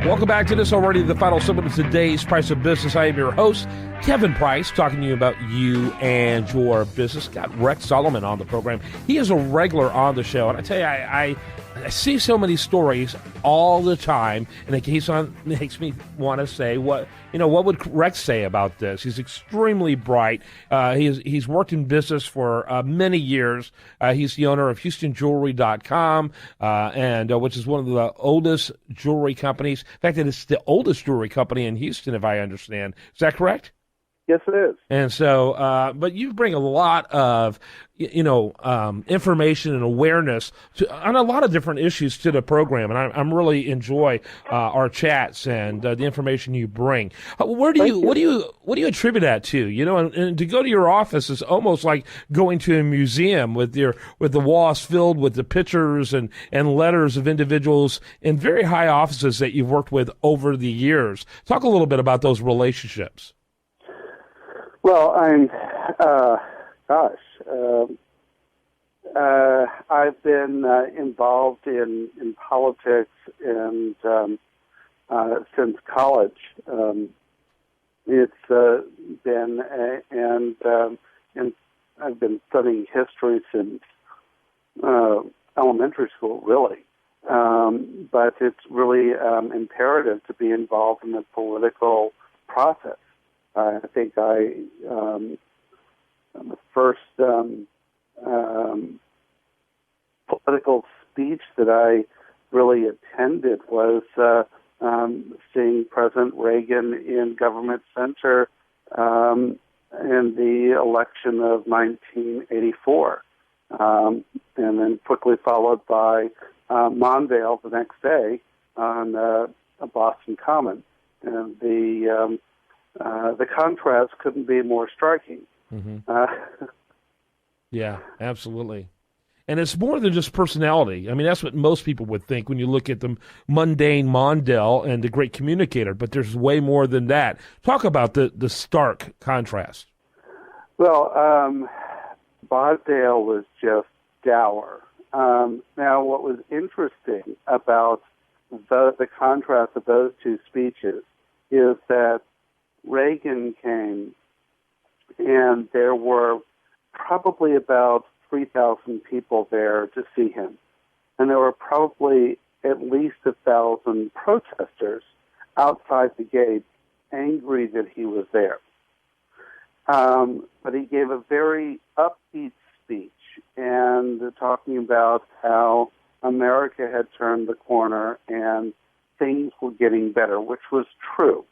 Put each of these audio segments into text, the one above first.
Welcome back to this already the final segment of today's Price of Business. I am your host, Kevin Price, talking to you about you and your business. Got Rex Solomon on the program. He is a regular on the show, and I tell you, I see so many stories all the time, and it makes me want to say, what would Rex say about this? He's extremely bright. He's worked in business for many years. He's the owner of HoustonJewelry.com, and which is one of the oldest jewelry companies. In fact, it is the oldest jewelry company in Houston, if I understand. Is that correct? Yes, it is. And so, but you bring a lot of, information and awareness on a lot of different issues to the program, and I'm really enjoy our chats and the information you bring. What do you attribute that to? And to go to your office is almost like going to a museum with the walls filled with the pictures and letters of individuals in very high offices that you've worked with over the years. Talk a little bit about those relationships. Well, I've been involved in politics and since college. It's been and I've been studying history since elementary school, really. But it's really imperative to be involved in the political process. I think the first political speech that I really attended was seeing President Reagan in Government Center in the election of 1984, and then quickly followed by Mondale the next day on Boston Common, and the contrast couldn't be more striking. Mm-hmm. Yeah, absolutely. And it's more than just personality. I mean, that's what most people would think when you look at the mundane Mondale and the great communicator, but there's way more than that. Talk about the stark contrast. Well, Mondale was just dour. Now, what was interesting about the contrast of those two speeches is that Reagan came, and there were probably about 3,000 people there to see him. And there were probably at least 1,000 protesters outside the gate, angry that he was there. But he gave a very upbeat speech and talking about how America had turned the corner and things were getting better, which was true.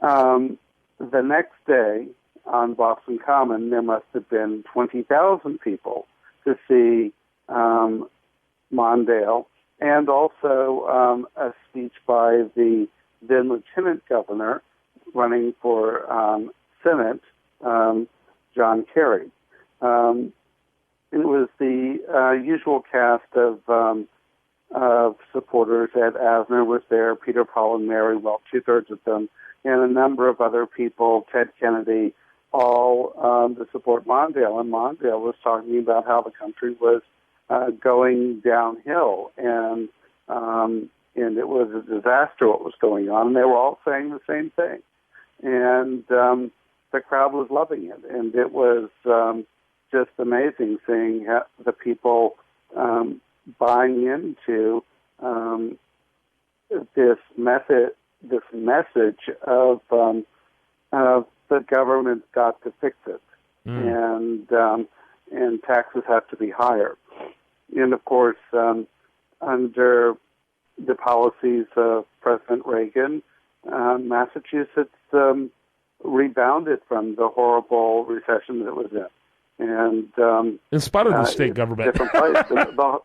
The next day on Boston Common, there must have been 20,000 people to see Mondale, and also a speech by the then Lieutenant Governor running for Senate, John Kerry. It was the usual cast of supporters. Ed Asner was there, Peter, Paul, and Mary, well, two-thirds of them, and a number of other people, Ted Kennedy, all to support Mondale. And Mondale was talking about how the country was going downhill, and it was a disaster what was going on. And they were all saying the same thing. And the crowd was loving it. And it was just amazing seeing the people buying into this message of the government's got to fix it, and taxes have to be higher. And of course, under the policies of President Reagan, Massachusetts rebounded from the horrible recession that it was in. And in spite of the state government, different place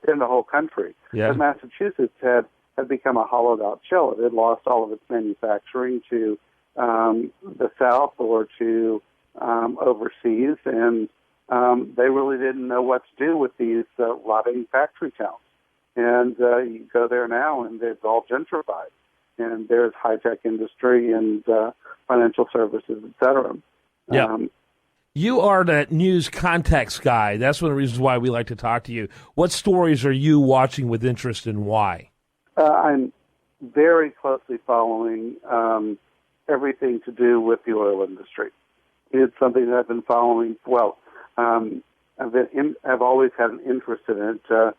in the whole country. Yeah. But Massachusetts had become a hollowed-out shell. It had lost all of its manufacturing to the South or to overseas, and they really didn't know what to do with these rotting factory towns. And you go there now, and it's all gentrified. And there's high-tech industry and financial services, et cetera. Yeah. You are that news context guy. That's one of the reasons why we like to talk to you. What stories are you watching with interest and why? I'm very closely following everything to do with the oil industry. It's something that I've been following. Well, I've always had an interest in it,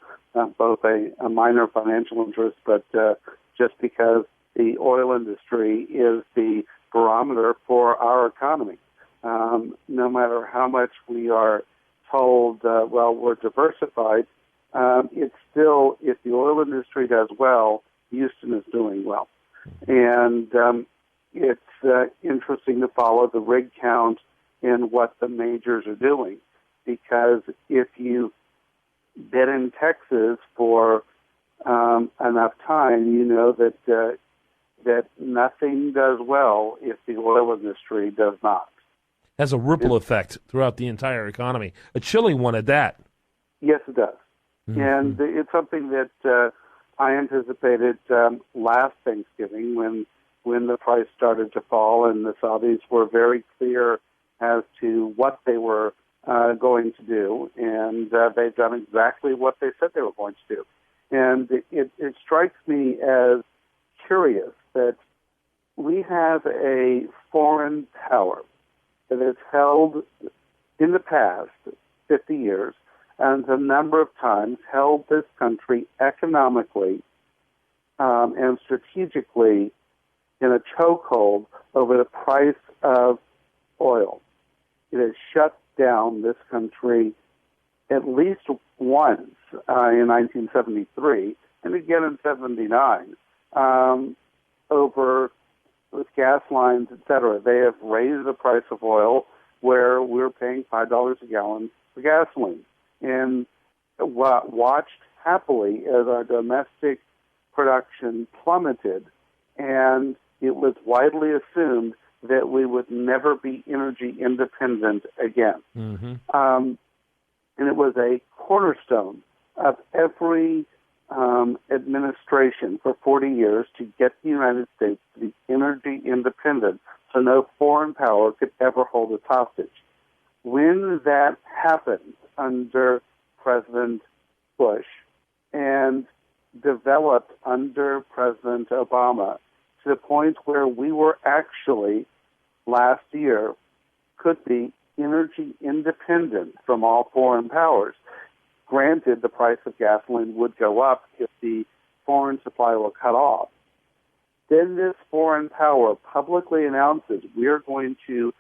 both a minor financial interest, but just because the oil industry is the barometer for our economy. No matter how much we are told, well, we're diversified, it's still, if the oil industry does well, Houston is doing well. And it's interesting to follow the rig count and what the majors are doing, because if you've been in Texas for enough time, you know that that nothing does well if the oil industry does not. Has a ripple effect throughout the entire economy, a chilling one at that. Yes, it does. Mm-hmm. And it's something that I anticipated last Thanksgiving when the price started to fall, and the Saudis were very clear as to what they were going to do, and they've done exactly what they said they were going to do. And it strikes me as curious that we have a foreign power that has held in the past 50 years and a number of times held this country economically and strategically in a chokehold over the price of oil. It has shut down this country at least once in 1973 and again in 79 over with gas lines, et cetera. They have raised the price of oil where we're paying $5 a gallon for gasoline, and watched happily as our domestic production plummeted, and it was widely assumed that we would never be energy independent again. Mm-hmm. And it was a cornerstone of every administration for 40 years to get the United States to be energy independent so no foreign power could ever hold us hostage. When that happened under President Bush and developed under President Obama to the point where we were actually, last year, could be energy independent from all foreign powers. Granted, the price of gasoline would go up if the foreign supply were cut off. Then this foreign power publicly announces we're going to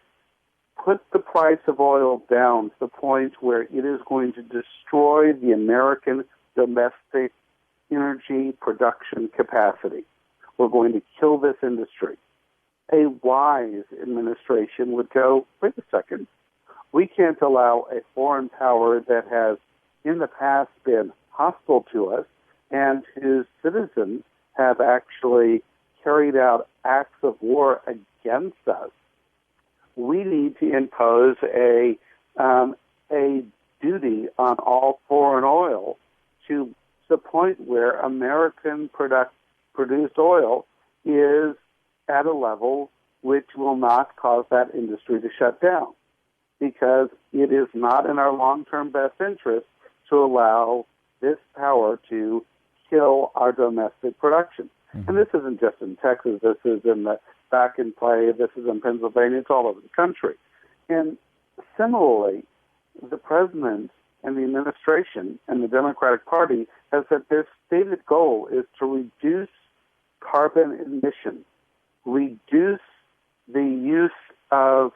put the price of oil down to the point where it is going to destroy the American domestic energy production capacity. We're going to kill this industry. A wise administration would go, wait a second, we can't allow a foreign power that has in the past been hostile to us and whose citizens have actually carried out acts of war against us. We need to impose a duty on all foreign oil to the point where American produced oil is at a level which will not cause that industry to shut down, because it is not in our long-term best interest to allow this power to kill our domestic production. Mm-hmm. And this isn't just in Texas. This is back in play. This is in Pennsylvania. It's all over the country. And similarly, the president and the administration and the Democratic Party has said their stated goal is to reduce carbon emissions, reduce the use of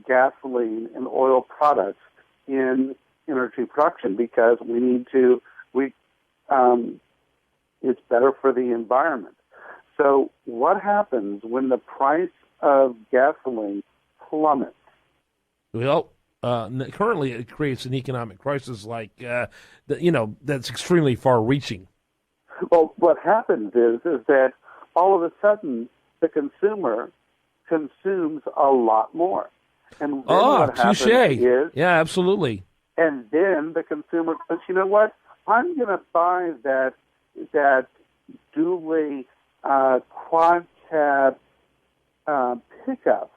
gasoline and oil products in energy production, because we need to, it's better for the environment. So what happens when the price of gasoline plummets? Well, currently it creates an economic crisis that's extremely far-reaching. Well, what happens is that all of a sudden the consumer consumes a lot more. And then what happens is... Yeah, absolutely. And then the consumer goes, you know what? I'm going to buy that dually quad cab pickup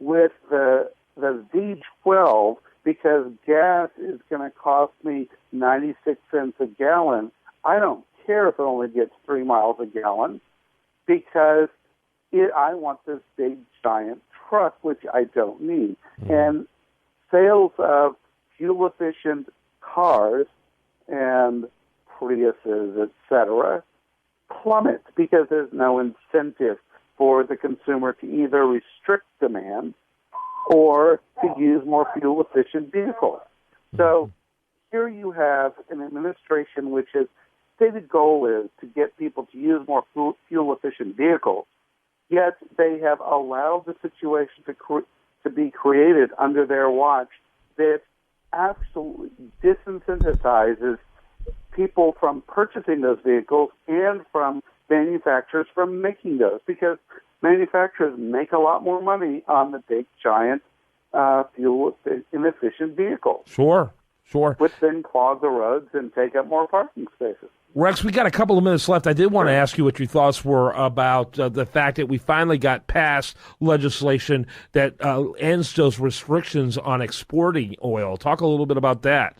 with the V12 because gas is going to cost me 96 cents a gallon. I don't care if it only gets 3 miles a gallon. because I want this big, giant truck, which I don't need. And sales of fuel-efficient cars and Priuses, etc., plummet because there's no incentive for the consumer to either restrict demand or to use more fuel-efficient vehicles. So here you have an administration which has stated goal is to get people to use more fuel-efficient vehicles, yet they have allowed the situation to be created under their watch that absolutely disincentizes people from purchasing those vehicles and from manufacturers from making those, because manufacturers make a lot more money on the big, giant, fuel-inefficient vehicles. Sure. Which then clog the roads and take up more parking spaces. Rex, we got a couple of minutes left. I did want to ask you what your thoughts were about the fact that we finally got past legislation that ends those restrictions on exporting oil. Talk a little bit about that.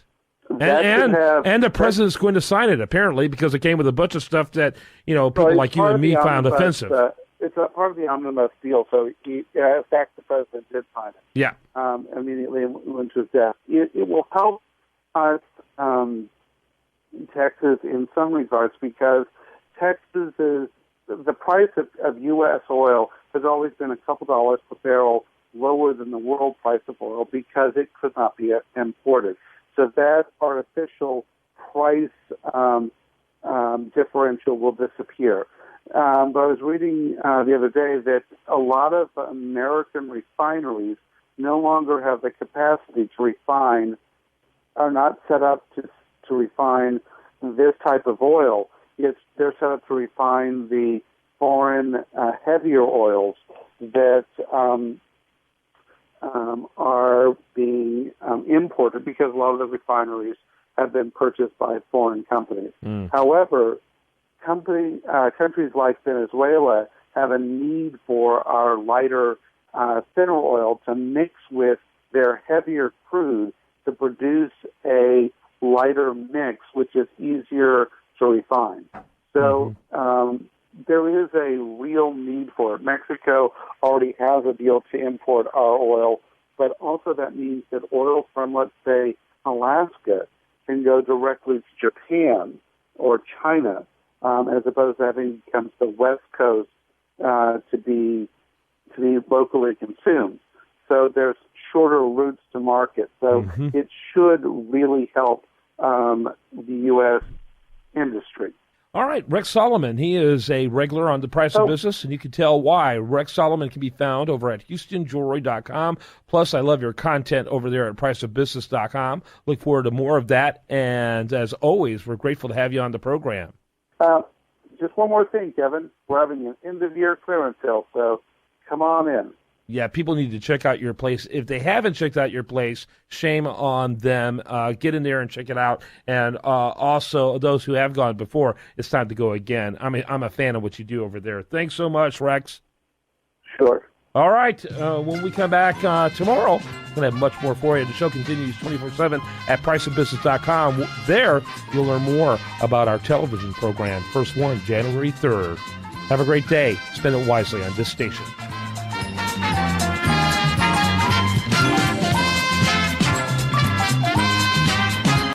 And the president's going to sign it, apparently, because it came with a bunch of stuff that, people like you and me found offensive. It's a part of the omnibus deal, so in fact, the president did sign it. Yeah. Immediately went to his death. It will help us, Texas, in some regards, because Texas is, the price of U.S. oil has always been a couple dollars per barrel lower than the world price of oil because it could not be imported. So that artificial price differential will disappear. But I was reading the other day that a lot of American refineries no longer have the capacity to refine, are not set up to refine this type of oil. They're set up to refine the foreign heavier oils that are being imported because a lot of the refineries have been purchased by foreign companies. However, countries like Venezuela have a need for our lighter, thinner oil to mix with their heavier crude to produce a lighter mix, which is easier to refine. So there is a real need for it. Mexico already has a deal to import our oil, but also that means that oil from, let's say, Alaska can go directly to Japan or China, as opposed to having to come to the West Coast to be locally consumed. So there's shorter routes to market. So it should really help the U.S. industry. All right, Rex Solomon, he is a regular on The Price of Business, and you can tell why. Rex Solomon can be found over at HoustonJewelry.com. Plus, I love your content over there at PriceOfBusiness.com. Look forward to more of that, and as always, we're grateful to have you on the program. Just one more thing, Kevin. We're having an end-of-year clearance sale, so come on in. Yeah, people need to check out your place. If they haven't checked out your place, shame on them. Get in there and check it out. And also, those who have gone before, it's time to go again. I'm a fan of what you do over there. Thanks so much, Rex. Sure. All right. When we come back tomorrow, we're going to have much more for you. The show continues 24/7 at priceofbusiness.com. There, you'll learn more about our television program. First one, January 3rd. Have a great day. Spend it wisely on this station.